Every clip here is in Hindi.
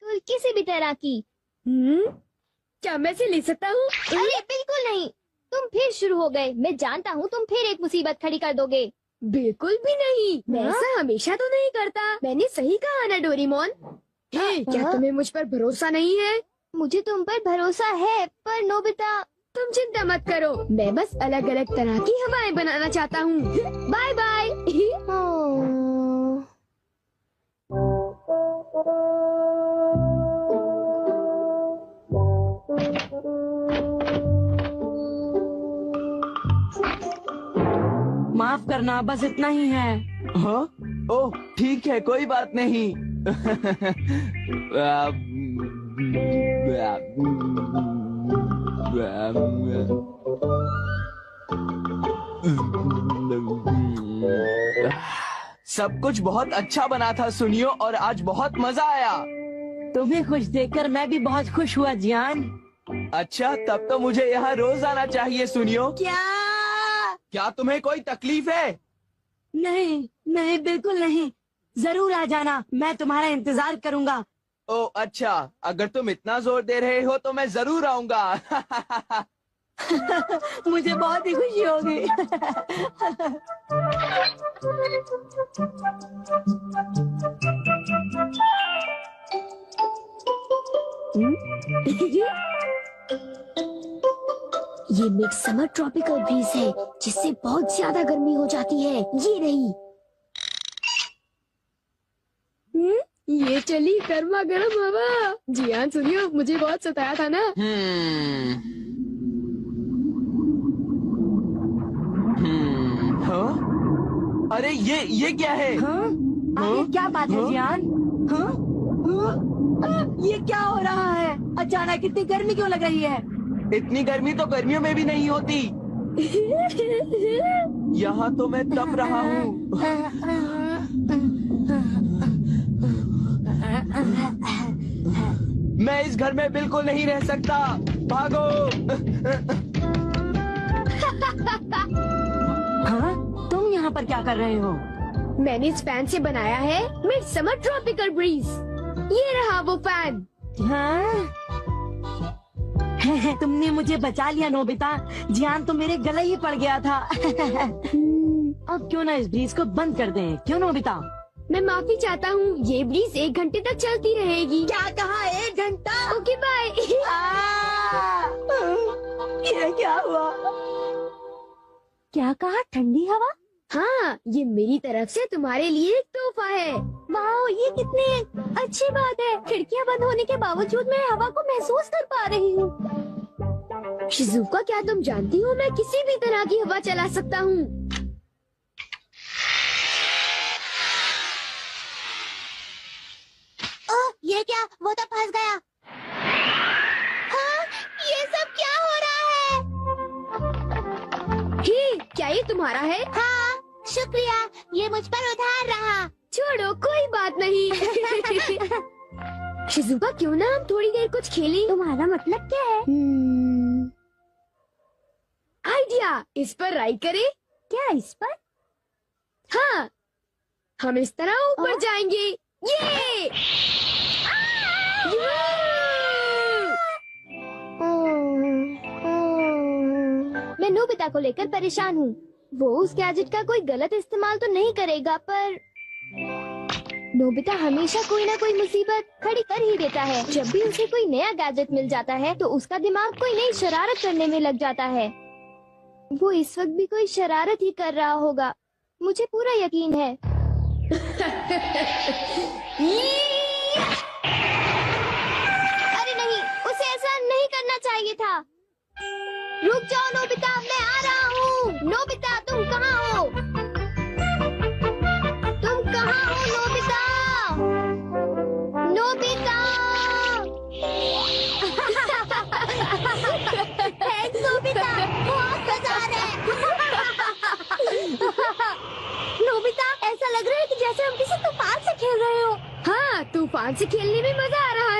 बिल्कुल किसी भी तरह की। क्या मैं इसे ले सकता हूँ? अरे बिल्कुल नहीं, तुम फिर शुरू हो गए। मैं जानता हूँ तुम फिर एक मुसीबत खड़ी कर दोगे। बिल्कुल भी नहीं, मैं ऐसा हमेशा तो नहीं करता। मैंने सही कहा ना डोरेमोन। क्या तुम्हें मुझ पर भरोसा नहीं है? मुझे तुम पर भरोसा है, पर नोबिता। तुम चिंता मत करो, मैं बस अलग अलग तरह की हवाएं बनाना चाहता हूँ। Bye bye. माफ करना, बस इतना ही है। हाँ? ओह ठीक है, कोई बात नहीं। सब कुछ बहुत अच्छा बना था सुनियो, और आज बहुत मजा आया। तुम्हें खुश देखकर मैं भी बहुत खुश हुआ जियान। अच्छा, तब तो मुझे यहाँ रोज आना चाहिए सुनियो। क्या तुम्हें कोई तकलीफ है? नहीं नहीं, बिल्कुल नहीं। जरूर आ जाना, मैं तुम्हारा इंतजार करूंगा। ओह अच्छा, अगर तुम इतना जोर दे रहे हो तो मैं जरूर आऊंगा। मुझे बहुत ही खुशी होगी। ये मिड समर ट्रॉपिकल ब्रीज है, जिससे बहुत ज्यादा गर्मी हो जाती है। ये रही। ये चली गर्मा गर्म हवा। जियान सुनियो, मुझे बहुत सताया था ना। हाँ? अरे ये क्या है? हाँ? आगे क्या बात है जियान? हाँ? हाँ? ये क्या हो रहा है? अचानक इतनी गर्मी क्यों लग रही है? इतनी गर्मी तो गर्मियों में भी नहीं होती। यहाँ तो मैं तप रहा हूँ। मैं इस घर में बिल्कुल नहीं रह सकता। भागो। हाँ? तुम यहाँ पर क्या कर रहे हो? मैंने इस फैन से बनाया है मिड समर ट्रॉपिकल ब्रीज। ये रहा वो फैन। हाँ? तुमने मुझे बचा लिया नोबिता। जियान तो मेरे गले ही पड़ गया था। अब क्यों ना इस ब्रीज को बंद कर दें? क्यों नोबिता? मैं माफी चाहता हूँ, ये ब्रीज 1 घंटे तक चलती रहेगी। क्या कहा? 1 घंटा? Okay bye. ये क्या हुआ? क्या कहा? ठंडी हवा? हाँ, ये मेरी तरफ से तुम्हारे लिए एक तोहफा है। वाओ, ये कितनी अच्छी बात है। खिड़कियाँ बंद होने के बावजूद मैं हवा को महसूस कर पा रही हूँ। शिजुका, क्या तुम जानती हो मैं किसी भी तरह की हवा चला सकता हूँ। ओह, ये क्या? वो तो फंस गया। हाँ, ये सब क्या हो रहा है? हे, क्या ये तुम्हारा है? हाँ, शुक्रिया। ये मुझ पर उधार रहा। छोड़ो, कोई बात नहीं। शिजुका, क्यों ना हम थोड़ी देर कुछ खेलें? तुम्हारा मतलब क्या है? आइडिया, इस पर राइड करें? क्या इस पर? हाँ, हम इस तरह ऊपर जाएंगे। ये मैं नोबिता को लेकर परेशान हूँ। वो उस गैजेट का कोई गलत इस्तेमाल तो नहीं करेगा, पर नोबिता हमेशा कोई ना कोई मुसीबत खड़ी कर ही देता है। जब भी उसे कोई नया गैजेट मिल जाता है तो उसका दिमाग कोई नई शरारत करने में लग जाता है। वो इस वक्त भी कोई शरारत ही कर रहा होगा, मुझे पूरा यकीन है। अरे नहीं, उसे ऐसा नहीं करना चाहिए था। रुक जाओ नोबिता, मैं आ रहा हूँ। नोबिता, तुम कहाँ हो? तुम कहाँ हो नोबिता? नोबिता! थैंक्स नोबिता, बहुत मजा है। नोबिता, ऐसा लग रहा है कि जैसे हम किसी तूफान से खेल रहे हो। हाँ, तूफान से खेलने में मजा आ रहा है।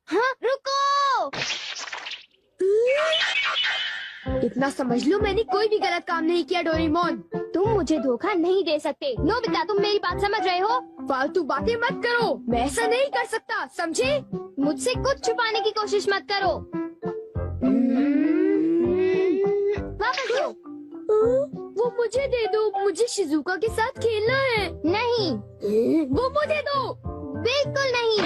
हाँ, रुको। इतना समझ लो, मैंने कोई भी गलत काम नहीं किया डोरेमोन। तुम मुझे धोखा नहीं दे सकते। नोबिता, तुम मेरी बात समझ रहे हो? फालतू बातें मत करो, मैं ऐसा नहीं कर सकता, समझे? मुझसे कुछ छुपाने की कोशिश मत करो। वापस दो। वो मुझे दे दो, मुझे शिजुका के साथ खेलना है। नहीं, वो मुझे दो। बिल्कुल नहीं।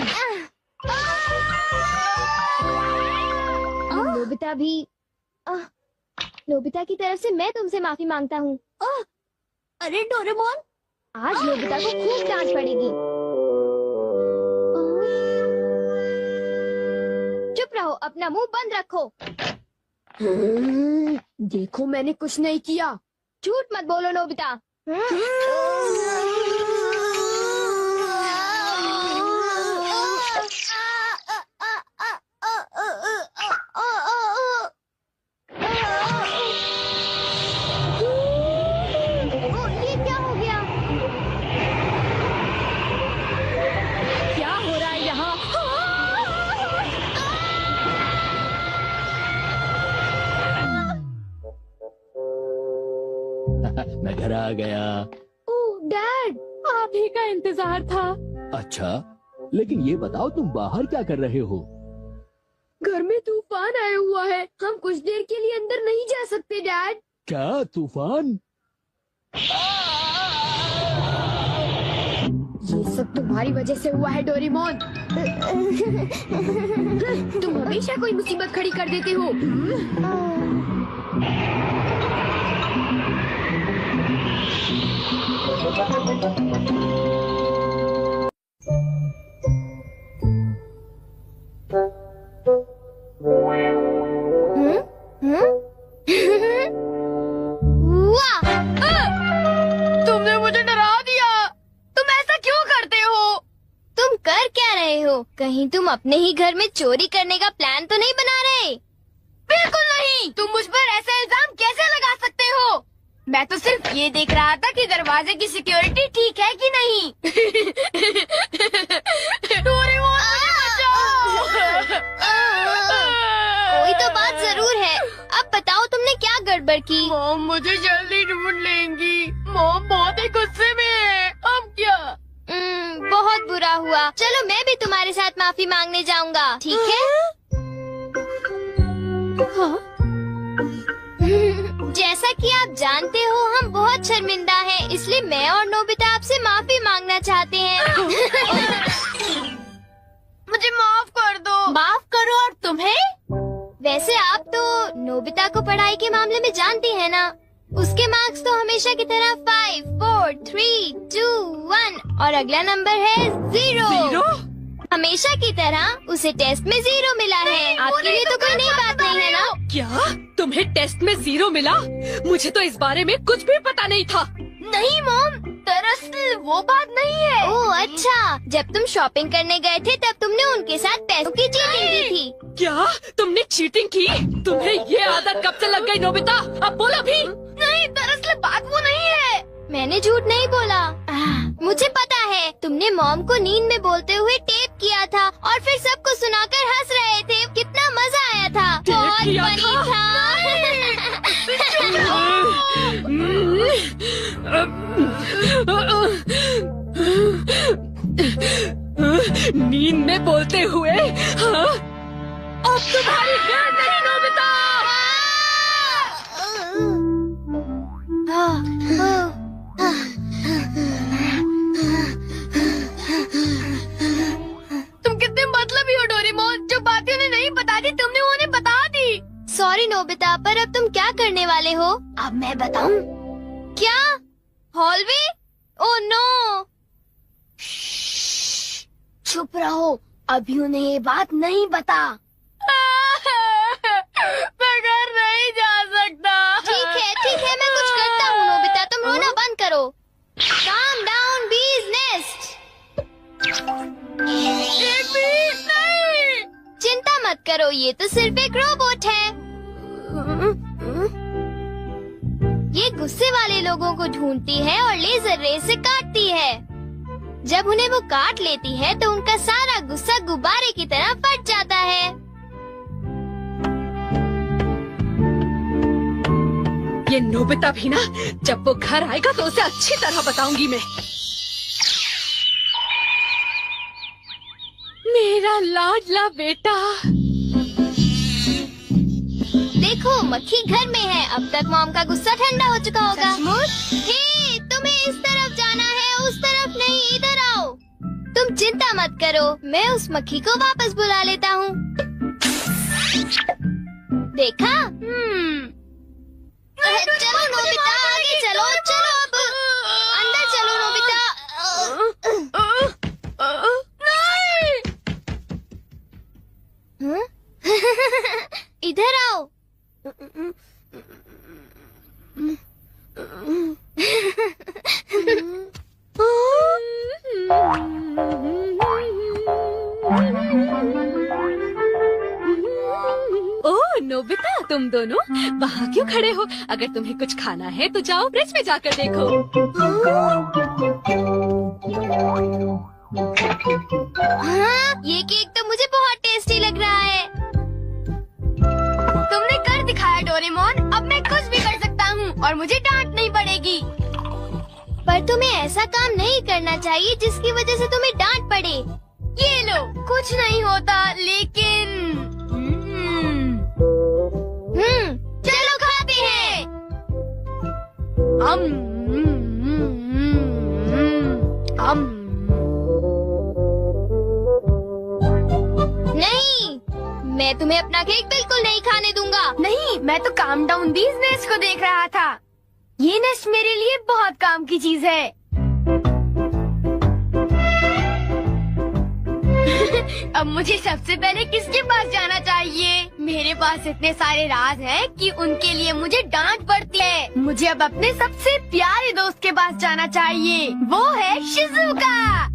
नोबिता भी नोबिता की तरफ से मैं तुमसे माफी मांगता हूँ। अरे डोरेमोन, आज नोबिता को खूब डांट पड़ेगी। चुप रहो, अपना मुंह बंद रखो। देखो मैंने कुछ नहीं किया। झूठ मत बोलो नोबिता। ये क्या हो गया? क्या हो रहा है यहाँ? मैं घर आ गया। ओह डैड, आप ही का इंतजार था। अच्छा, लेकिन ये बताओ तुम बाहर क्या कर रहे हो? घर में तूफान आया हुआ है, हम कुछ देर के लिए अंदर नहीं जा सकते डैड। क्या तूफान? ये सब तुम्हारी वजह से हुआ है डोरेमोन। तुम हमेशा कोई मुसीबत खड़ी कर देते हो। वाह! तुमने मुझे डरा दिया। तुम ऐसा क्यों करते हो? तुम कर क्या रहे हो? कहीं तुम अपने ही घर में चोरी करने का प्लान तो नहीं बना रहे? बिल्कुल नहीं। तुम मुझ पर ऐसा इल्जाम कैसे लगा सकते हो? मैं तो सिर्फ ये देख रहा था कि दरवाजे की सिक्योरिटी ठीक है कि नहीं। डोरेमोन, मुझे बचाओ। कोई तो बात जरूर है। अब बताओ तुमने क्या गड़बड़ की? मॉम मुझे जल्दी ढूंढ लेंगी। मॉम बहुत ही गुस्से में है। अब क्या? बहुत बुरा हुआ। चलो मैं भी तुम्हारे साथ माफी मांगने जाऊंगा, ठीक है? हाँ? जैसा कि आप जानते हो, हम बहुत शर्मिंदा हैं, इसलिए मैं और नोबिता आपसे माफी मांगना चाहते हैं। मुझे माफ कर दो। माफ करो? और तुम्हें? वैसे आप तो नोबिता को पढ़ाई के मामले में जानती हैं ना? उसके मार्क्स तो हमेशा की तरह 5, 4, 3, 2, 1 और अगला नंबर है 0। हमेशा की तरह उसे टेस्ट में 0 मिला है। आपके लिए तो कोई नई बात नहीं है ना? क्या तुम्हें टेस्ट में 0 मिला? मुझे तो इस बारे में कुछ भी पता नहीं था। नहीं मॉम, दरअसल वो बात नहीं है। ओह अच्छा, जब तुम शॉपिंग करने गए थे तब तुमने उनके साथ पैसों की चीटिंग की थी। क्या तुमने चीटिंग की? तुम्हें ये आदत कब से लग गई नोबिता? अब बोलो भी। नहीं, दरअसल बात वो नहीं है। मैंने झूठ नहीं बोला। मुझे पता है, तुमने मॉम को नींद में बोलते हुए टेप किया था और फिर सबको सुनाकर हंस रहे थे। कितना मजा आया था। बहुत किया फनी था। नींद में बोलते हुए? हाँ? अब तुम्हारी गैर नहीं नोबिता। तुम कितने मतलबी हो डोरेमोन। जो बातें उन्हें नहीं बता दी तुमने उन्हें बता दी। सॉरी नोबिता, पर अब तुम क्या करने वाले हो? अब मैं बताऊं? क्या? हॉलवे? Oh no! चुप रहो, अभी उन्हें ये बात नहीं बता। मैं घर नहीं जा सकता। ठीक है, मैं कुछ करता हूँ नोबिता, तुम रोना बंद करो। Calm down, bee's nest. एक भी नहीं। चिंता मत करो, ये तो सिर्फ एक रोबोट है। ये गुस्से वाले लोगों को ढूंढती है और लेजर रे से काटती है। जब उन्हें वो काट लेती है तो उनका सारा गुस्सा गुब्बारे की तरह फट जाता है। ये नोबिता भी ना, जब वो घर आएगा तो उसे अच्छी तरह बताऊंगी मैं। मेरा लाडला बेटा। देखो मक्खी घर में है। अब तक मॉम का गुस्सा ठंडा हो चुका होगा। हे, तुम्हें इस तरफ जाना है, उस तरफ नहीं, इधर आओ। तुम चिंता मत करो, मैं उस मक्खी को वापस बुला लेता हूँ। देखा? चलो नोबिता, आगे चलो, चलो अब अंदर चलो नोबिता। हाँ? इधर आओ। ओह नोबिता, तुम दोनों वहाँ क्यों खड़े हो? अगर तुम्हें कुछ खाना है तो जाओ ब्रिज में जाकर देखो। हाँ, ये केक तो मुझे बहुत टेस्टी लग रहा है। तुमने कर दिखाया डोरेमोन, अब मैं कुछ भी कर सकता हूँ और मुझे डांट नहीं पड़ेगी। पर तुम्हें ऐसा काम नहीं करना चाहिए जिसकी वजह से तुम्हें डांट पड़े। ये लो, कुछ नहीं होता, लेकिन चलो खाते हैं। नहीं, मैं तुम्हें अपना केक बिल्कुल नहीं खाने दूंगा। नहीं, मैं तो काम डाउन दीज नेस्ट को देख रहा था। ये नेस्ट मेरे लिए बहुत काम की चीज है। अब मुझे सबसे पहले किसके पास जाना चाहिए? मेरे पास इतने सारे राज हैं कि उनके लिए मुझे डांट पड़ती है। मुझे अब अपने सबसे प्यारे दोस्त के पास जाना चाहिए। वो है शिजुका।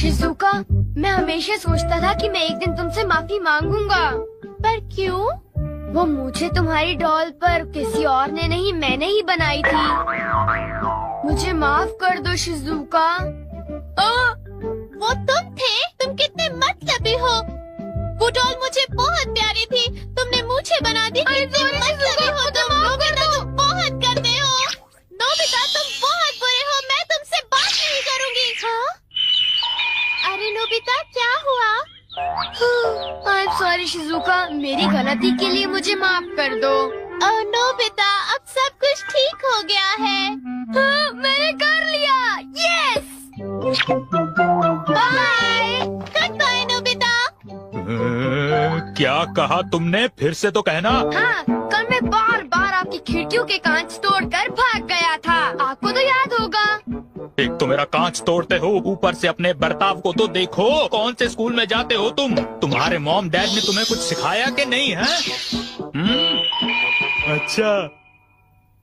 शिजुका, मैं हमेशा सोचता था कि मैं एक दिन तुमसे माफी मांगूंगा, पर क्यों? वो मुझे तुम्हारी डॉल पर किसी और ने नहीं, मैंने ही बनाई थी। मुझे माफ कर दो शिजुका। वो तुम थे? तुम कितने मतलबी हो। वो डॉल मुझे बहुत प्यारी थी, तुमने मुझे बना दी। कितने मतलबी हो तुम। नोबिता, तुम बहुत करते हो। नोबिता, तुम बहुत बुरे हो, मैं तुमसे बात नहीं करूँगी। हाँ? अरे नोबिता, क्या हुआ? I'm sorry शिजुका, मेरी गलती के लिए मुझे माफ कर दो। नोबिता, अब सब कुछ ठीक हो गया है। हाँ, मैंने कर लिया। Yes. Bye. Goodbye Nobita. क्या कहा तुमने? फिर से तो कहना। हाँ, कल मैं बार बार आपकी खिड़कियों के कांच तोड़कर भाग गया था। आपको तो याद होगा। एक तो मेरा कांच तोड़ते हो, ऊपर से अपने बर्ताव को तो देखो। कौन से स्कूल में जाते हो तुम? तुम्हारे मॉम डैड ने तुम्हें कुछ सिखाया कि नहीं है? अच्छा,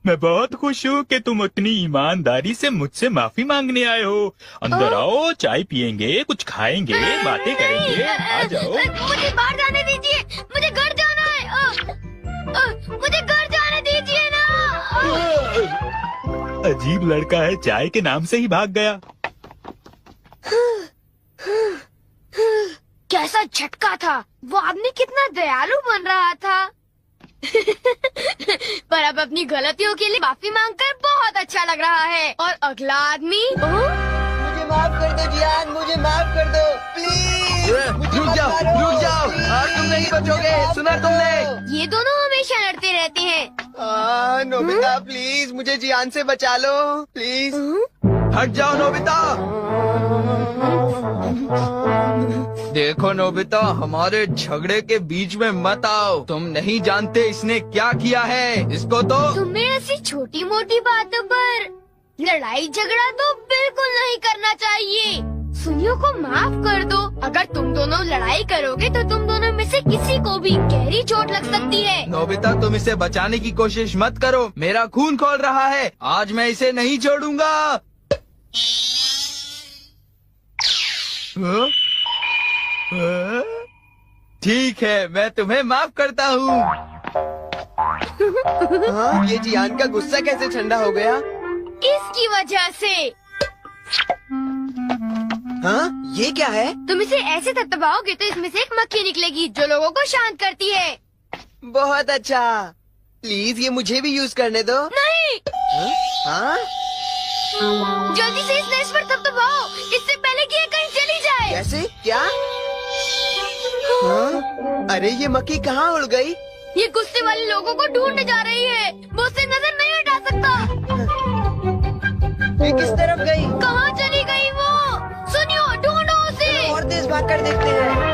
मैं बहुत खुश हूँ कि तुम इतनी ईमानदारी से मुझसे माफी मांगने आए हो। अंदर आओ, चाय पियेंगे, कुछ खाएंगे, बातें करेंगे। आ जाओ। मुझे बाहर जाने दीजिए, मुझे घर जाना है। मुझे घर जाने दीजिए ना। अजीब लड़का है, चाय के नाम से ही भाग गया। कैसा झटका था। वो आदमी कितना दयालु बन रहा था। पर अब अपनी गलतियों के लिए माफी मांगकर बहुत अच्छा लग रहा है। और अगला आदमी मुझे माफ कर दो जियान, मुझे माफ कर दो प्लीज। रुक जाओ, आज तुम नहीं बचोगे। सुना तुमने? ये दोनों हमेशा लड़ते रहते हैं। नोबिता प्लीज मुझे जियान से बचा लो प्लीज। हट जाओ नोबिता। देखो नोबिता, हमारे झगड़े के बीच में मत आओ। तुम नहीं जानते इसने क्या किया है। इसको तो तुम्हें ऐसी छोटी मोटी बातों पर लड़ाई झगड़ा तो बिल्कुल नहीं करना चाहिए। सुनियो को माफ कर दो। अगर तुम दोनों लड़ाई करोगे तो तुम दोनों में से किसी को भी गहरी चोट लग सकती है। नोबिता, तुम इसे बचाने की कोशिश मत करो। मेरा खून खौल रहा है। आज मैं इसे नहीं छोड़ूंगा। ठीक है, मैं तुम्हें माफ करता हूँ। ये जियान का गुस्सा कैसे ठंडा हो गया? इसकी वजह से। ये क्या है? तुम इसे ऐसे थपथपाओगे तो इसमें से एक मक्खी निकलेगी जो लोगों को शांत करती है। बहुत अच्छा। प्लीज ये मुझे भी यूज करने दो। नहीं, हाँ जल्दी से इस नेस्ट पर थपथपाओ, इससे पहले कि ये कहीं चली जाए। कैसे? क्या? हाँ? अरे ये मक्खी कहाँ उड़ गई? ये गुस्से वाले लोगों को ढूंढने जा रही है। वो उससे नजर नहीं हटा सकता। ये किस तरफ गई? कहाँ चली गई वो? सुनियो, ढूंढो उसे। और तेज भाग कर देखते हैं।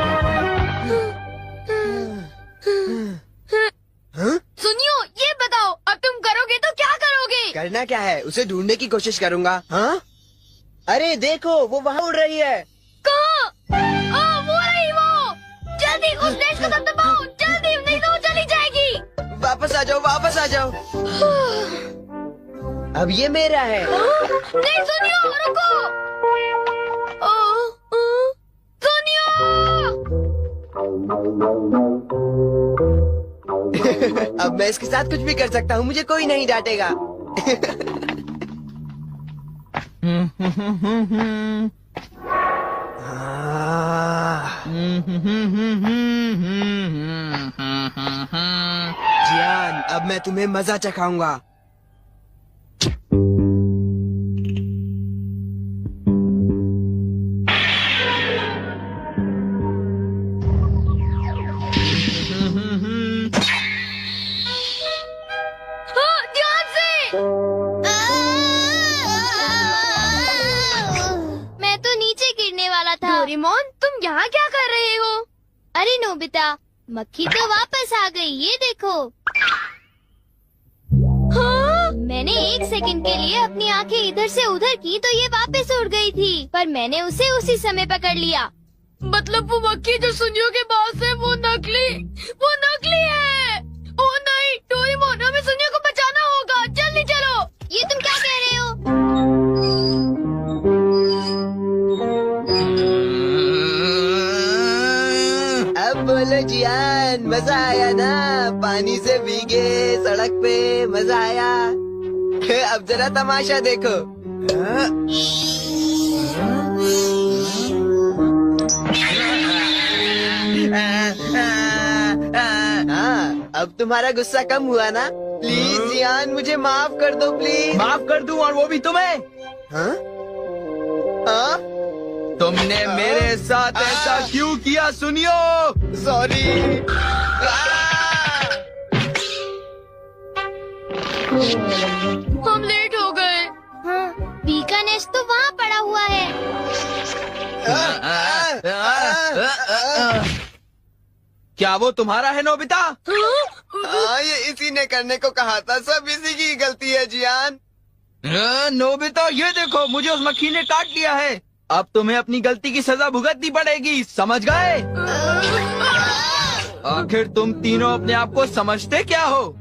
हाँ? सुनियो, ये बताओ, अब तुम करोगे तो क्या करोगे? करना क्या है? उसे ढूंढने की कोशिश करूँगा। हाँ? अरे देखो, वो वहाँ उड़ रही है। कहाँ? वो रही वो। जल्दी उस नेस्ट को दबाओ, जल्दी, नहीं तो वो चली जाएगी। वापस आ जाओ, वापस आ जाओ। अब ये मेरा है। नहीं सुनियो, रुको। सुनियो। अब मैं इसके साथ कुछ भी कर सकता हूँ, मुझे कोई नहीं डांटेगा। जियान, अब मैं तुम्हें मजा चखाऊंगा। ध्यान से। मैं तो नीचे गिरने वाला था। डोरेमोन, तुम यहाँ क्या कर रहे हो? अरे नोबिता, मक्खी तो वापस आ गई, ये देखो। हाँ? मैंने 1 सेकंड के लिए अपनी आंखें इधर से उधर की तो ये वापस उड़ गई थी, पर मैंने उसे उसी समय पकड़ लिया। मतलब वो मक्खी जो सुनियो के पास है वो नकली है। ओह नहीं, डोरेमोन, हमें सुनियो को बचाना होगा, जल्दी चलो। ये तुम क्या कह रहे हो? अब बोलो जियान, मजा आया ना? पानी से भीगे सड़क पे, मजा आया। अब जरा तमाशा देखो। हाँ, अब तुम्हारा गुस्सा कम हुआ ना? प्लीज जियान, मुझे माफ कर दो प्लीज। माफ कर दूं, और वो भी तुम्हें? हाँ? हाँ? तुमने मेरे साथ ऐसा क्यों किया? सुनियो, सॉरी। हम लेट हो गए। हाँ, बी का नेस्ट तो वहाँ पड़ा हुआ है। क्या वो तुम्हारा है नोबिता? ये इसी ने करने को कहा था, सब इसी की गलती है जियान। नोबिता, ये देखो, मुझे उस मक्खी ने काट लिया है। अब तुम्हें अपनी गलती की सजा भुगतनी पड़ेगी, समझ गए? आखिर तुम तीनों अपने आप को समझते क्या हो?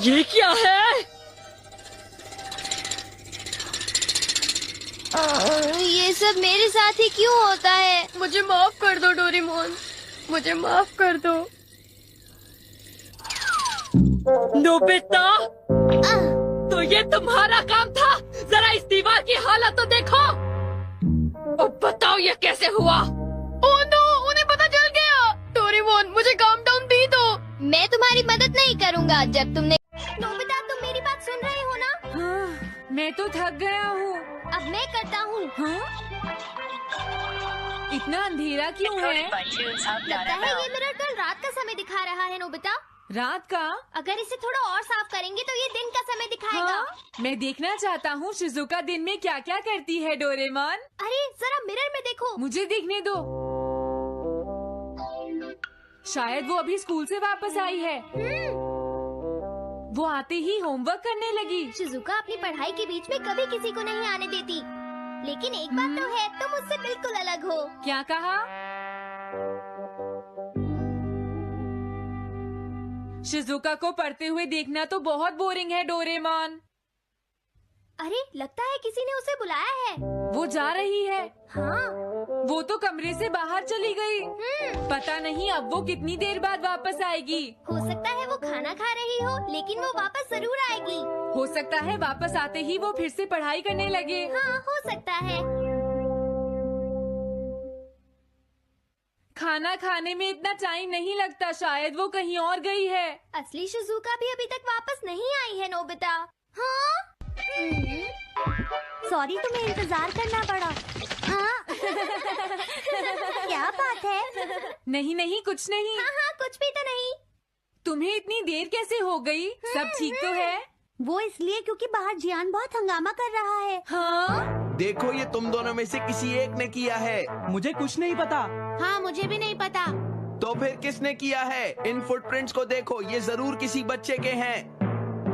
ये क्या है? ये सब मेरे साथ ही क्यों होता है? मुझे माफ कर दो डोरेमोन, मुझे माफ कर दो। नोबिता, तो ये तुम्हारा काम था? जरा इस दीवार की हालत तो देखो। अब बताओ ये कैसे हुआ? ओह नो, उन्हें पता चल गया। डोरेमोन, मुझे काम डाउन दी दो। मैं तुम्हारी मदद नहीं करूँगा जब तुमने। नोबिता, तुम मेरी बात सुन रहे हो ना? हाँ, मैं तो थक गया हूँ। अब मैं करता हूँ। हाँ? इतना अंधेरा क्यों है? लगता है ये मिरर कल रात का समय दिखा रहा है नोबिता। रात का? अगर इसे थोड़ा और साफ करेंगे तो ये दिन का समय दिखाएगा। हाँ? मैं देखना चाहता हूँ शिजुका दिन में क्या क्या करती है। डोरेमोन, अरे जरा मिरर में देखो। मुझे देखने दो। शायद वो अभी स्कूल से वापस आई है। वो आते ही होमवर्क करने लगी। शिजुका अपनी पढ़ाई के बीच में कभी किसी को नहीं आने देती, लेकिन एक बात तो है, तुम उससे बिल्कुल अलग हो। क्या कहा? शिजुका को पढ़ते हुए देखना तो बहुत बोरिंग है डोरेमोन। अरे लगता है किसी ने उसे बुलाया है। वो जा रही है। हाँ, वो तो कमरे से बाहर चली गई। पता नहीं अब वो कितनी देर बाद वापस आएगी। हो सकता है वो खाना खा रही हो, लेकिन वो वापस जरूर आएगी। हो सकता है वापस आते ही वो फिर से पढ़ाई करने लगे। हाँ, हो सकता है। खाना खाने में इतना टाइम नहीं लगता, शायद वो कहीं और गई है। असली शिजुका भी अभी तक वापस नहीं आई है नोबिता। हाँ? सॉरी, तुम्हें इंतजार करना पड़ा। हाँ? क्या बात है? नहीं नहीं, कुछ नहीं। हाँ हाँ, कुछ भी तो नहीं। तुम्हें इतनी देर कैसे हो गई? सब ठीक तो है? वो इसलिए क्योंकि बाहर जियान बहुत हंगामा कर रहा है। हाँ? देखो, ये तुम दोनों में से किसी एक ने किया है। मुझे कुछ नहीं पता। हाँ, मुझे भी नहीं पता। तो फिर किसने किया है? इन फुटप्रिंट्स को देखो, ये जरूर किसी बच्चे के हैं।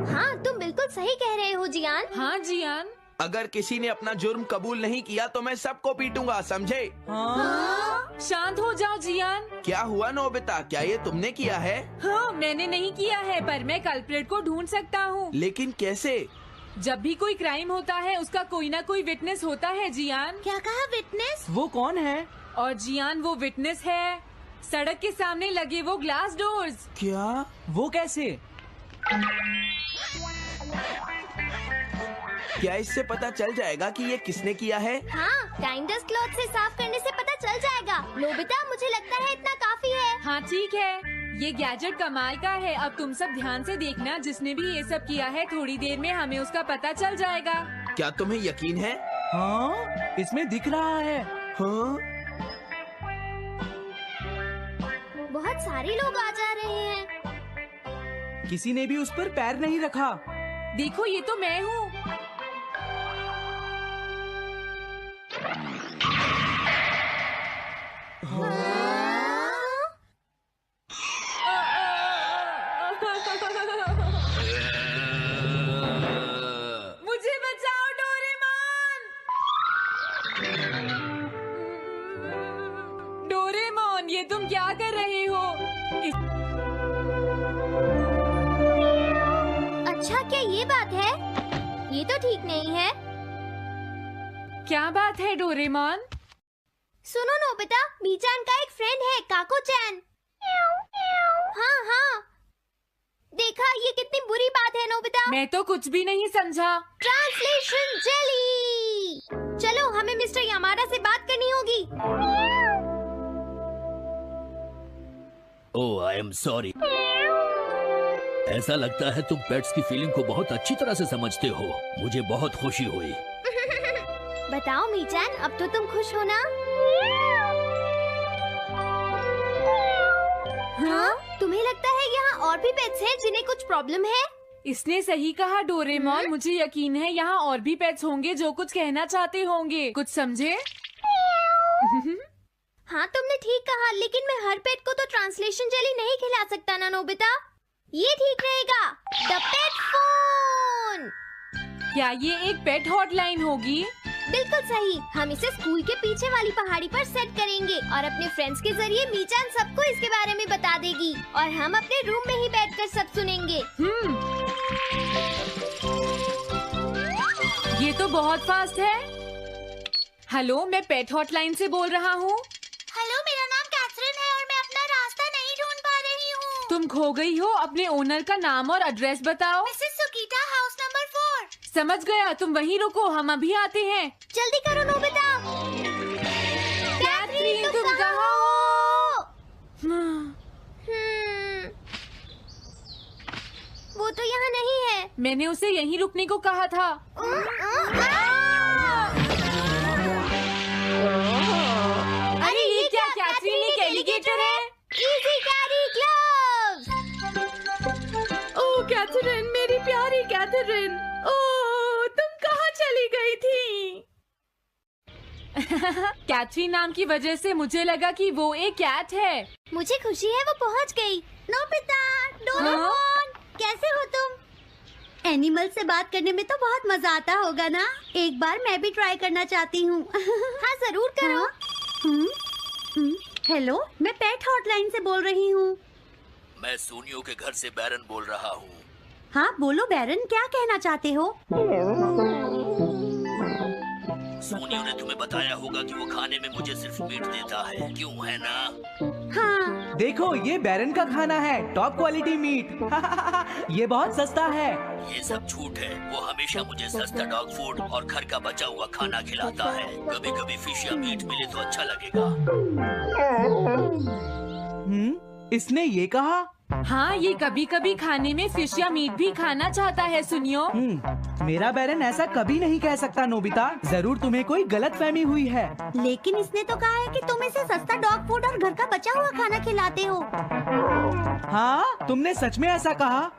हाँ, तुम बिल्कुल सही कह रहे हो जियान। हाँ जियान। अगर किसी ने अपना जुर्म कबूल नहीं किया तो मैं सबको पीटूंगा, समझे? हाँ? शांत हो जाओ जियान। क्या हुआ नोबिता, क्या ये तुमने किया है? हाँ, मैंने नहीं किया है, पर मैं कल्प्रेट को ढूंढ सकता हूँ। लेकिन कैसे? जब भी कोई क्राइम होता है उसका कोई ना कोई विटनेस होता है जियान। क्या कहा, विटनेस? वो कौन है? और जियान वो विटनेस है। सड़क के सामने लगे वो ग्लास डोर्स। क्या? वो कैसे? क्या इससे पता चल जाएगा कि ये किसने किया है? हाँ, टाइम डस्ट क्लॉथ से साफ करने से पता चल जाएगा। नोबिता, मुझे लगता है इतना काफी है। हाँ ठीक है, ये गैजेट कमाल का है। अब तुम सब ध्यान से देखना, जिसने भी ये सब किया है थोड़ी देर में हमें उसका पता चल जाएगा। क्या तुम्हें यकीन है? हाँ, इसमें दिख रहा है। हाँ? बहुत सारे लोग आ जा रहे हैं। किसी ने भी उस पर पैर नहीं रखा। देखो, ये तो मैं हूँ। मुझे बचाओ डोरेमोन। डोरेमोन, ये तुम क्या कर रहे हो? अच्छा, क्या ये बात है? ये तो ठीक नहीं है। क्या बात है डोरेमोन? सुनो नोबिता, मीचान का एक फ्रेंड है, काको-चैन। हाँ हाँ, देखा, ये कितनी बुरी बात है नोबिता। मैं तो कुछ भी नहीं समझा। Translation jelly. चलो, हमें मिस्टर यामाडा से बात करनी होगी। ओह, आई एम सॉरी। ऐसा लगता है तुम पेट्स की फीलिंग को बहुत अच्छी तरह से समझते हो। मुझे बहुत खुशी हुई। बताओ मीचान, अब तो तुम खुश हो ना? हाँ? तुम्हें लगता है यहाँ और भी पेट्स हैं जिन्हें कुछ प्रॉब्लम है? इसने सही कहा डोरेमोन। मुझे यकीन है यहाँ और भी पेट्स होंगे जो कुछ कहना चाहते होंगे। कुछ समझे? हाँ, तुमने ठीक कहा, लेकिन मैं हर पेट को तो ट्रांसलेशन जेली नहीं खिला सकता ना नोबिता। ये ठीक रहेगा। The pet phone. क्या ये एक पेट हॉटलाइन होगी? बिल्कुल सही। हम इसे स्कूल के पीछे वाली पहाड़ी पर सेट करेंगे और अपने फ्रेंड्स के जरिए मीचान सबको इसके बारे में बता देगी और हम अपने रूम में ही बैठकर सब सुनेंगे। ये तो बहुत फास्ट है। हेलो, मैं पेट हॉटलाइन से बोल रहा हूँ। हेलो, मेरा नाम कैथरीन है और मैं अपना रास्ता नहीं ढूंढ पा रही हूँ। तुम खो गई हो, अपने ओनर का नाम और एड्रेस बताओ। मिसेस सुकीटा, हाउस नंबर 4। समझ गया, तुम वहीं रुको, हम अभी आते हैं। जल्दी करो नोबिता। कैथरीन, तुम कहाँ हो? हो? वो तो यहाँ नहीं है। मैंने उसे यहीं रुकने को कहा था। अरे ये क्या, कैथरीन एक एलिगेटर है। Easy carry gloves. Oh Catherine, मेरी प्यारी कैथरीन। ओह, तुम कहाँ चली गई थी? कैथरीन नाम की वजह से मुझे लगा कि वो एक कैट है। मुझे खुशी है वो पहुँच गई। नोबिता, डोरेमोन, कैसे हो तुम? एनिमल से बात करने में तो बहुत मजा आता होगा ना? एक बार मैं भी ट्राई करना चाहती हूँ। हाँ, जरूर करो। हेलो, मैं पेट हॉटलाइन से बोल रही हूँ। मैं सोनियो के घर से बैरन बोल रहा हूँ। हाँ बोलो बैरन, क्या कहना चाहते हो? सोनियो ने तुम्हें बताया होगा कि वो खाने में मुझे सिर्फ मीट देता है, क्यों है ना? हाँ। देखो ये बैरन का खाना है, टॉप क्वालिटी मीट। ये बहुत सस्ता है। ये सब झूठ है। वो हमेशा मुझे सस्ता डॉग फूड और घर का बचा हुआ खाना खिलाता है। कभी कभी फिश या मीट मिले तो अच्छा लगेगा। इसने ये कहा? हाँ, ये कभी कभी खाने में फिश या मीट भी खाना चाहता है सुनियो। मेरा बैरन ऐसा कभी नहीं कह सकता नोबिता। जरूर तुम्हें कोई गलतफहमी हुई है। लेकिन इसने तो कहा है कि तुम इसे सस्ता डॉग फूड और घर का बचा हुआ खाना खिलाते हो। हाँ, तुमने सच में ऐसा कहा?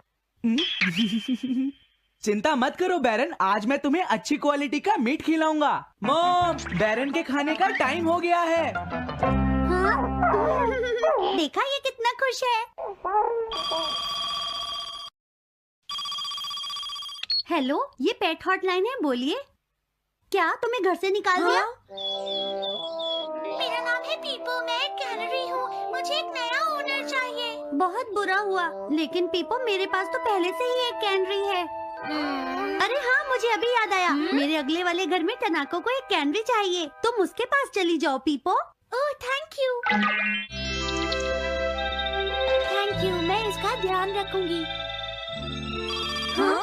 चिंता मत करो बैरन, आज मैं तुम्हें अच्छी क्वालिटी का मीट खिलाऊंगा। मॉम, बैरन के खाने का टाइम हो गया है। हाँ? देखा ये कितना खुश है। हेलो, ये पेट हॉटलाइन है, बोलिए। क्या तुम्हें घर से निकाल दिया? मेरा नाम है पीपो, मैं एक कैनरी हूँ। मुझे एक नया ओनर चाहिए। बहुत बुरा हुआ, लेकिन पीपो मेरे पास तो पहले से ही एक कैनरी है। अरे हाँ, मुझे अभी याद आया। मेरे अगले वाले घर में टनाको को एक कैनरी चाहिए। तुम उसके पास चली जाओ पीपो। Oh thank you. Thank you, मैं इसका ध्यान रखूंगी। हाँ?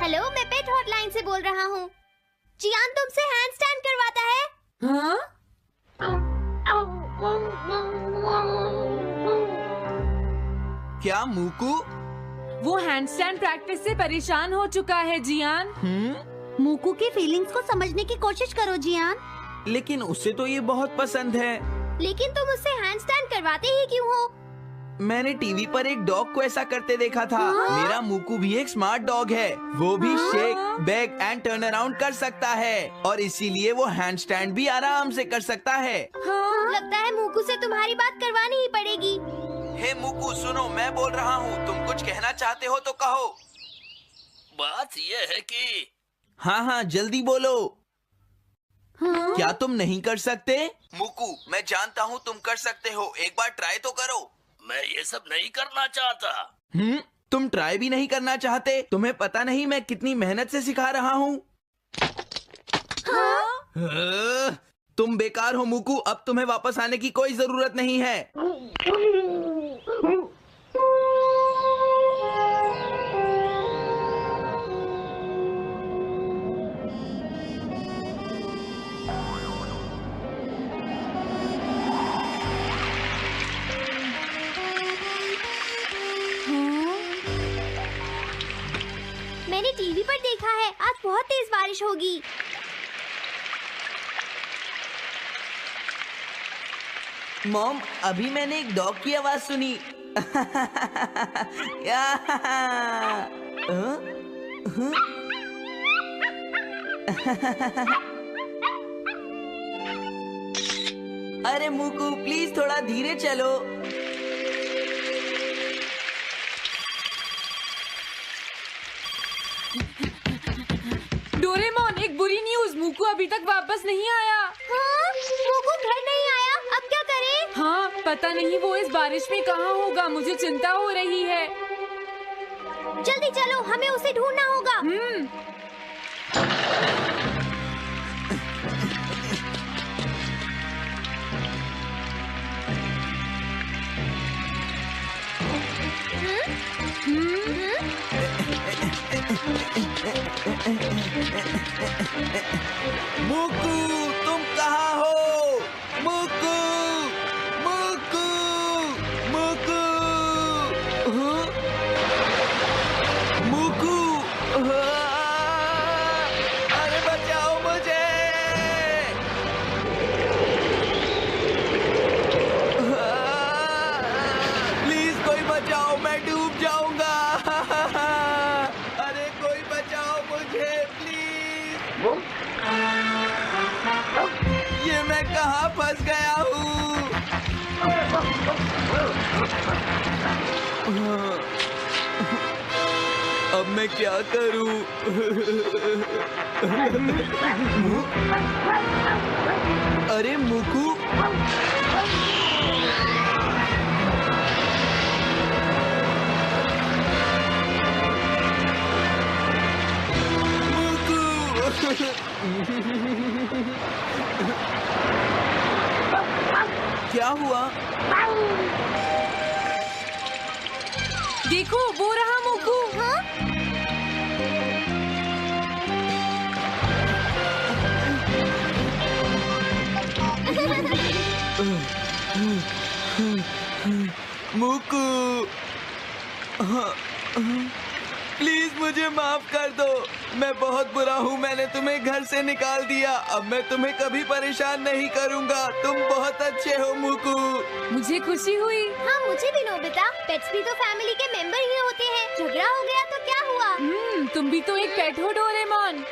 हेलो, मैं पेट हॉटलाइन से बोल रहा हूँ। जियान तुमसे हैंडस्टैंड करवाता है। हाँ? क्या मूकू? वो हैंडस्टैंड प्रैक्टिस से परेशान हो चुका है जियान। मूकू की फीलिंग्स को समझने की कोशिश करो जियान। लेकिन उसे तो ये बहुत पसंद है। लेकिन तुम उससे हैंडस्टैंड करवाते ही क्यों हो? मैंने टीवी पर एक डॉग को ऐसा करते देखा था। मेरा मूकू भी एक स्मार्ट डॉग है। वो भी shake, back and turn around कर सकता है और इसीलिए वो हैंडस्टैंड भी आराम से कर सकता है। लगता है मूकू से तुम्हारी बात करवानी ही पड़ेगी। हे मूकू, सुनो, मैं बोल रहा हूँ। तुम कुछ कहना चाहते हो तो कहो। बात ये है कि हाँ हाँ, जल्दी बोलो। क्या तुम नहीं कर सकते? मूकू, मैं जानता हूँ तुम कर सकते हो। एक बार ट्राई तो करो। मैं ये सब नहीं करना चाहता। तुम ट्राई भी नहीं करना चाहते? तुम्हें पता नहीं मैं कितनी मेहनत से सिखा रहा हूँ। तुम बेकार हो मूकू। अब तुम्हें वापस आने की कोई जरूरत नहीं है। मैंने टीवी पर देखा है, आज बहुत तेज बारिश होगी। मॉम, अभी मैंने एक डॉग की आवाज सुनी। अरे मूकू, प्लीज थोड़ा धीरे चलो। डोरेमोन, एक बुरी न्यूज़, मूकू अभी तक वापस नहीं आया। हाँ? मूकू घर नहीं आया, अब क्या करें? हाँ, पता नहीं वो इस बारिश में कहाँ होगा। मुझे चिंता हो रही है। जल्दी चलो, हमें उसे ढूंढना होगा। मूकू, तुम कहाँ हो? मूकू, मूकू, मूकू, मूकू, अरे बचाओ मुझे। प्लीज कोई बचाओ, मैं डूब जाऊंगा। अरे कोई बचाओ मुझे प्लीज। ये मैं कहाँ फंस गया हूँ? अब मैं क्या करूँ? अरे मूकू, मूकू। क्या हुआ? देखो वो रहा मोकू। हाँ? मुकू, प्लीज मुझे माफ कर दो। मैं बहुत बुरा हूँ, मैंने तुम्हें घर से निकाल दिया। अब मैं तुम्हें कभी परेशान नहीं करूँगा। तुम बहुत अच्छे हो मुकू। मुझे खुशी हुई। हाँ मुझे भी नोबिता। पेट्स भी तो फैमिली के मेंबर ही होते हैं। झगड़ा हो गया तो क्या हुआ? तुम भी तो एक पेट हो डोरेमोन।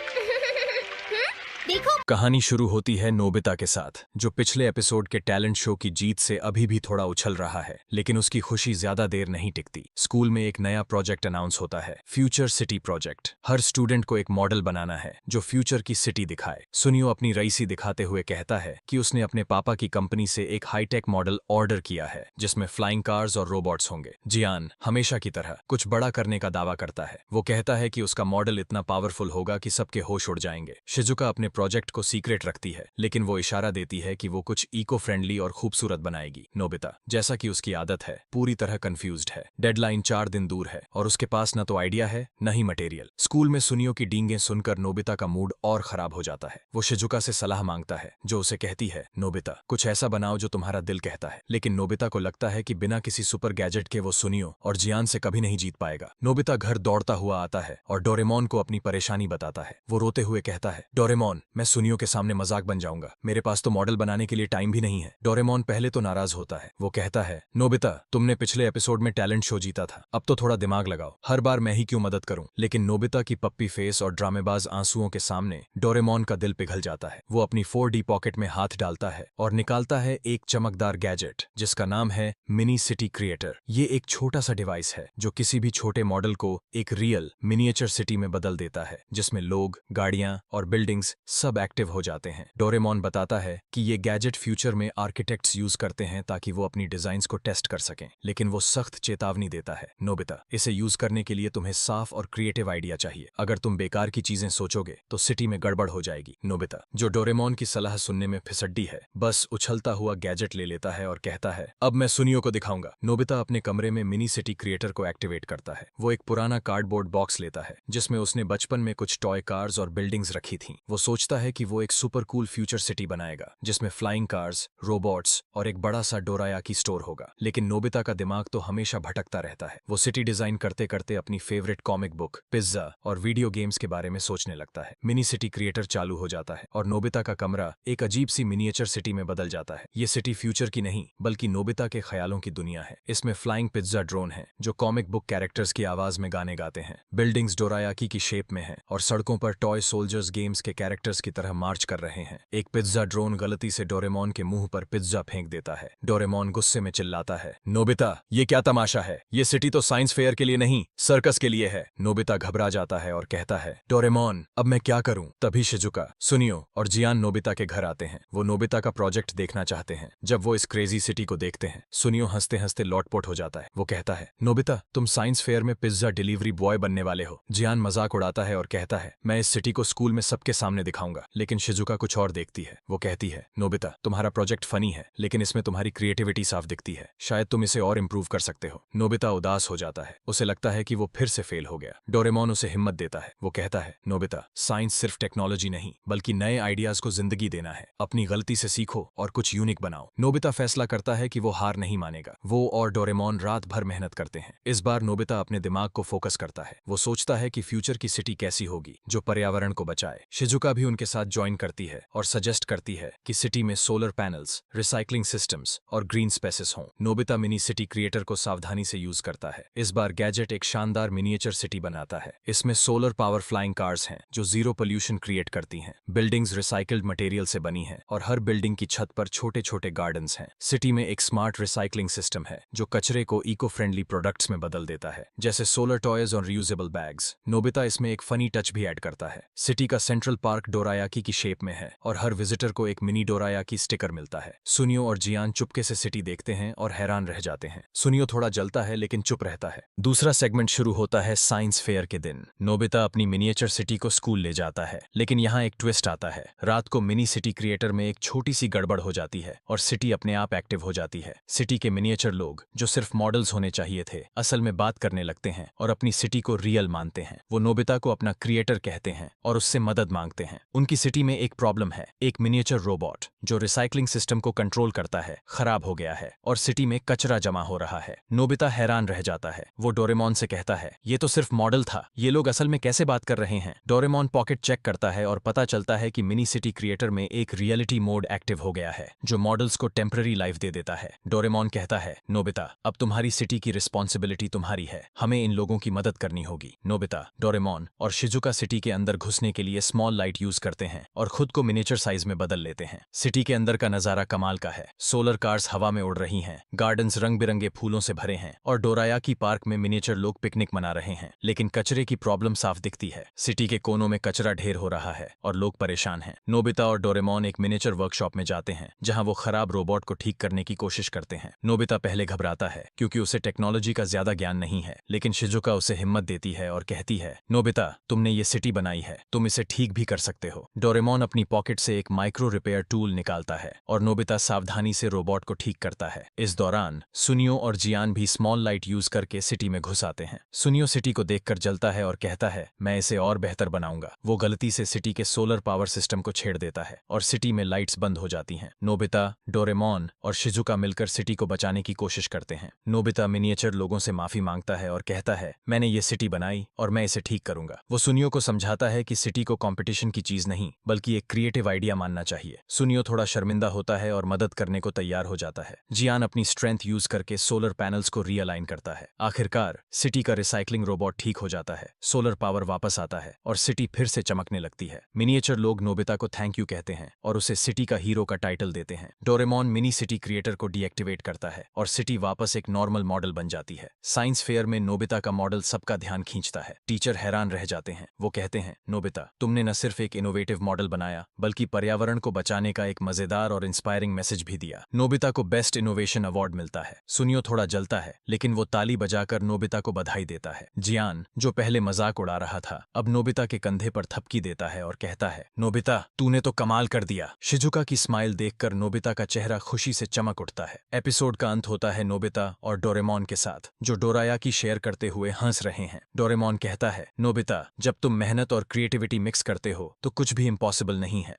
देखो कहानी शुरू होती है नोबिता के साथ, जो पिछले एपिसोड के टैलेंट शो की जीत से अभी भी थोड़ा उछल रहा है, लेकिन उसकी खुशी ज्यादा देर नहीं टिकती। स्कूल में एक नया प्रोजेक्ट अनाउंस होता है, फ्यूचर सिटी प्रोजेक्ट। हर स्टूडेंट को एक मॉडल बनाना है जो फ्यूचर की सिटी दिखाए। सुनियो अपनी रईसी दिखाते हुए कहता है कि उसने अपने पापा की कंपनी से एक हाईटेक मॉडल ऑर्डर किया है जिसमें फ्लाइंग कार्स और रोबोट्स होंगे। जियान हमेशा की तरह कुछ बड़ा करने का दावा करता है। वो कहता है कि उसका मॉडल इतना पावरफुल होगा कि सबके होश उड़ जाएंगे। शिजुका अपने प्रोजेक्ट को सीक्रेट रखती है, लेकिन वो इशारा देती है कि वो कुछ इको फ्रेंडली और खूबसूरत बनाएगी। नोबिता, जैसा कि उसकी आदत है, पूरी तरह कंफ्यूज्ड है। डेडलाइन 4 दिन दूर है और उसके पास न तो आइडिया है न ही मटेरियल। स्कूल में सुनियो की डींगें सुनकर नोबिता का मूड और खराब हो जाता है। वो शिजुका से सलाह मांगता है, जो उसे कहती है, नोबिता कुछ ऐसा बनाओ जो तुम्हारा दिल कहता है। लेकिन नोबिता को लगता है कि बिना किसी सुपर गैजेट के वो सुनियो और जियान से कभी नहीं जीत पाएगा। नोबिता घर दौड़ता हुआ आता है और डोरेमोन को अपनी परेशानी बताता है। वो रोते हुए कहता है, डोरेमोन मैं सुनियो के सामने मजाक बन जाऊंगा, मेरे पास तो मॉडल बनाने के लिए टाइम भी नहीं है। डोरेमोन पहले तो नाराज होता है। वो कहता है, नोबिता तुमने पिछले एपिसोड में टैलेंट शो जीता था, अब तो थोड़ा दिमाग लगाओ। हर बार मैं ही क्यों मदद करूं? लेकिन नोबिता की पप्पी फेस और ड्रामेबाज आंसुओं के सामने डोरेमोन का दिल पिघल जाता है। वो अपनी 4D पॉकेट में हाथ डालता है और निकालता है एक चमकदार गैजेट जिसका नाम है मिनी सिटी क्रिएटर। ये एक छोटा सा डिवाइस है जो किसी भी छोटे मॉडल को एक रियल मिनिएचर सिटी में बदल देता है, जिसमें लोग, गाड़ियां और बिल्डिंग्स सब एक्टिव हो जाते हैं। डोरेमोन बताता है कि ये गैजेट फ्यूचर में आर्किटेक्ट्स यूज करते हैं ताकि वो अपनी डिजाइन्स को टेस्ट कर सकें, लेकिन वो सख्त चेतावनी देता है, नोबिता इसे यूज करने के लिए तुम्हें साफ और क्रिएटिव आइडिया चाहिए। अगर तुम बेकार की चीजें सोचोगे तो सिटी में गड़बड़ हो जाएगी। नोबिता, जो डोरेमोन की सलाह सुनने में फिसड्डी है, बस उछलता हुआ गैजेट ले लेता है और कहता है, अब मैं सुनियो को दिखाऊंगा। नोबिता अपने कमरे में मिनी सिटी क्रिएटर को एक्टिवेट करता है। वो एक पुराना कार्डबोर्ड बॉक्स लेता है जिसमें उसने बचपन में कुछ टॉय कार्स और बिल्डिंग्स रखी थी। वो सोचता है कि वो एक सुपर कूल फ्यूचर सिटी बनाएगा जिसमें फ्लाइंग कार्स, रोबोट्स और एक बड़ा सा डोरायाकी स्टोर होगा। लेकिन नोबिता का दिमाग तो हमेशा भटकता रहता है। वो सिटी डिजाइन करते करते अपनी फेवरेट कॉमिक बुक, पिज्जा और वीडियो गेम्स के बारे में सोचने लगता है। मिनी सिटी क्रिएटर चालू हो जाता है और नोबिता का कमरा एक अजीब सी मिनिएचर सिटी में बदल जाता है। ये सिटी फ्यूचर की नहीं बल्कि नोबिता के ख्यालों की दुनिया है। इसमें फ्लाइंग पिज्जा ड्रोन है जो कॉमिक बुक कैरेक्टर्स की आवाज में गाने गाते हैं। बिल्डिंग्स डोरायाकी की शेप में है और सड़कों पर टॉय सोल्जर्स गेम्स के कैरेक्टर्स की तरह मार्च कर रहे हैं। एक पिज्जा ड्रोन गलती से डोरेमोन के मुंह पर पिज्जा फेंक देता है। डोरेमोन गुस्से में चिल्लाता है, नोबिता ये क्या तमाशा है? ये सिटी तो साइंस फेयर के लिए नहीं, सर्कस के लिए है। नोबिता घबरा जाता है और कहता है, डोरेमोन अब मैं क्या करूं? तभी शिजुका, सुनियो और जियान नोबिता के घर आते हैं। वो नोबिता का प्रोजेक्ट देखना चाहते हैं। जब वो इस क्रेजी सिटी को देखते हैं, सुनियो हंसते हंसते लौटपोट हो जाता है। वो कहता है, नोबिता तुम साइंस फेयर में पिज्जा डिलीवरी बॉय बनने वाले हो। जियान मजाक उड़ाता है और कहता है, मैं इस सिटी को स्कूल में सबके सामने दिखाऊंगा। लेकिन शिजुका कुछ और देखती है। वो कहती है, नोबिता तुम्हारा प्रोजेक्ट फनी है लेकिन इसमें तुम्हारी क्रिएटिविटी साफ दिखती है, शायद तुम इसे और इम्प्रूव कर सकते हो। नोबिता उदास हो जाता है। उसे लगता है कि वो फिर से फेल हो गया। डोरेमोन उसे हिम्मत देता है। वो कहता है, नोबिता साइंस सिर्फ टेक्नोलॉजी नहीं बल्कि नए आइडियाज को जिंदगी देना है। अपनी गलती से सीखो और कुछ यूनिक बनाओ। नोबिता फैसला करता है कि वो हार नहीं मानेगा। वो और डोरेमोन रात भर मेहनत करते हैं। इस बार नोबिता अपने दिमाग को फोकस करता है। वो सोचता है कि फ्यूचर की सिटी कैसी होगी जो पर्यावरण को बचाए। शिजुका भी उनके साथ ज्वाइन करती है और सजेस्ट करती है कि सिटी में सोलर पैनल्स, रिसाइकलिंग सिस्टम्स और ग्रीन स्पेसेस हों। नोबिता मिनी सिटी क्रिएटर को सावधानी से यूज करता है। इस बार गैजेट एक शानदार मिनिएचर सिटी बनाता है। इसमें सोलर पावर फ्लाइंग कार्स हैं जो जीरो पोल्यूशन क्रिएट करती हैं। बिल्डिंग्स रिसाइकल्ड मटेरियल से बनी हैं और हर बिल्डिंग की छत पर छोटे छोटे गार्डन्स हैं। सिटी में एक स्मार्ट रिसाइकलिंग सिस्टम है जो कचरे को इको फ्रेंडली प्रोडक्ट्स में बदल देता है, जैसे सोलर टॉयज और रियूजेबल बैग्स। नोबिता इसमें एक फनी टच भी ऐड करता है। सिटी का सेंट्रल पार्क डोरायाकी की शेप में है और हर विजिटर को एक मिनी डोरायाकी स्टिकर मिलता है। सुनियो और जियान चुपके से सिटी देखते हैं और हैरान रह जाते हैं। सुनियो थोड़ा जलता है लेकिन चुप रहता है। दूसरा सेगमेंट शुरू होता है साइंस फेयर के दिन। नोबिता अपनी मिनिएचर सिटी को स्कूल ले जाता है, लेकिन यहाँ एक ट्विस्ट आता है। रात को मिनी सिटी क्रिएटर में एक छोटी सी गड़बड़ हो जाती है और सिटी अपने आप एक्टिव हो जाती है। सिटी के मिनिएचर लोग, जो सिर्फ मॉडल्स होने चाहिए थे, असल में बात करने लगते हैं और अपनी सिटी को रियल मानते हैं। वो नोबिता को अपना क्रिएटर कहते हैं और उससे मदद मांगते हैं। उनकी सिटी में एक प्रॉब्लम है। एक मिनिएचर रोबोट जो रिसाइकलिंग सिस्टम को कंट्रोल करता है खराब हो गया है और सिटी में कचरा जमा हो रहा है। नोबिता हैरान रह जाता है। वो डोरेमोन से कहता है, ये तो सिर्फ मॉडल था, ये लोग असल में कैसे बात कर रहे हैं। डोरेमोन पॉकेट चेक करता है और पता चलता है कि मिनी सिटी क्रिएटर में एक रियलिटी मोड एक्टिव हो गया है जो मॉडल्स को टेम्पररी लाइफ दे देता है। डोरेमोन कहता है, नोबिता, अब तुम्हारी सिटी की रिस्पॉन्सिबिलिटी तुम्हारी है, हमें इन लोगों की मदद करनी होगी। नोबिता, डोरेमोन और शिजुका सिटी के अंदर घुसने के लिए स्मॉल लाइट यूज करते हैं और खुद को मिनिएचर साइज में बदल लेते हैं। सिटी के अंदर का नजारा कमाल का है। सोलर कार्स हवा में उड़ रही हैं, गार्डन्स रंग बिरंगे फूलों से भरे हैं और डोरायाकी पार्क में मिनिएचर लोग पिकनिक मना रहे हैं। लेकिन कचरे की प्रॉब्लम साफ दिखती है। सिटी के कोनों में कचरा ढेर हो रहा है और लोग परेशान हैं। नोबिता और डोरेमोन एक मिनिएचर वर्कशॉप में जाते हैं जहां वो खराब रोबोट को ठीक करने की कोशिश करते हैं। नोबिता पहले घबराता है क्योंकि उसे टेक्नोलॉजी का ज्यादा ज्ञान नहीं है, लेकिन शिजुका उसे हिम्मत देती है और कहती है, नोबिता, तुमने ये सिटी बनाई है, तुम इसे ठीक भी कर सकते हो। डोरेमोन अपनी पॉकेट से एक माइक्रो रिपेयर टूल निकालता है और नोबिता सावधानी से रोबोट को ठीक करता है। इस दौरान सुनियो और जियान भी स्मॉल लाइट यूज करके सिटी में घुस आते हैं। सुनियो सिटी को देखकर जलता है और कहता है, मैं इसे और बेहतर बनाऊंगा। वो गलती से सिटी के सोलर पावर सिस्टम को छेड़ देता है और सिटी में लाइट्स बंद हो जाती हैं। नोबिता, डोरेमोन और शिजुका मिलकर सिटी को बचाने की कोशिश करते हैं। नोबिता मिनिएचर लोगों से माफी मांगता है और कहता है, मैंने ये सिटी बनाई और मैं इसे ठीक करूंगा। वो सुनियो को समझाता है कि सिटी को कंपटीशन की चीज नहीं बल्कि एक क्रिएटिव आइडिया मानना चाहिए। सुनियो थोड़ा शर्मिंदा होता है और मदद करने को तैयार हो जाता है। जियान अपनी स्ट्रेंथ यूज करके सोलर पैनल्स को रीअलाइन करता है। आखिरकार सिटी का रिसाइकलिंग रोबोट ठीक हो जाता है, सोलर पावर वापस आता है और सिटी फिर से चमकने लगती है। मिनिएचर लोग नोबिता को थैंक यू कहते हैं और उसे सिटी का हीरो का टाइटल देते हैं। डोरेमोन मिनी सिटी क्रिएटर को डीएक्टिवेट करता है और सिटी वापस एक नॉर्मल मॉडल बन जाती है। साइंस फेयर में नोबिता का मॉडल सबका ध्यान खींचता है। टीचर हैरान रह जाते हैं। वो कहते हैं, नोबिता, तुमने न सिर्फ एक इनोवेटिव मॉडल बनाया बल्कि पर्यावरण को बचाने का एक मजेदार और इंस्पायरिंग मैसेज भी दिया। नोबिता को बेस्ट इनोवेशन अवार्ड मिलता है। सुनियो थोड़ा जलता है लेकिन वो ताली बजाकर नोबिता को बधाई देता है। जियान, जो पहले मजाक उड़ा रहा था, अब नोबिता के कंधे पर थपकी देता है और कहता है, नोबिता, तूने तो कमाल कर दिया। शिजुका की स्माइल देखकर नोबिता का चेहरा खुशी से चमक उठता है। एपिसोड का अंत होता है नोबिता और डोरेमोन के साथ, जो डोरायाकी शेयर करते हुए हंस रहे हैं। डोरेमोन कहता है, नोबिता, जब तुम मेहनत और क्रिएटिविटी मिक्स करते हो तो कुछ भी इम्पॉसिबल नहीं है।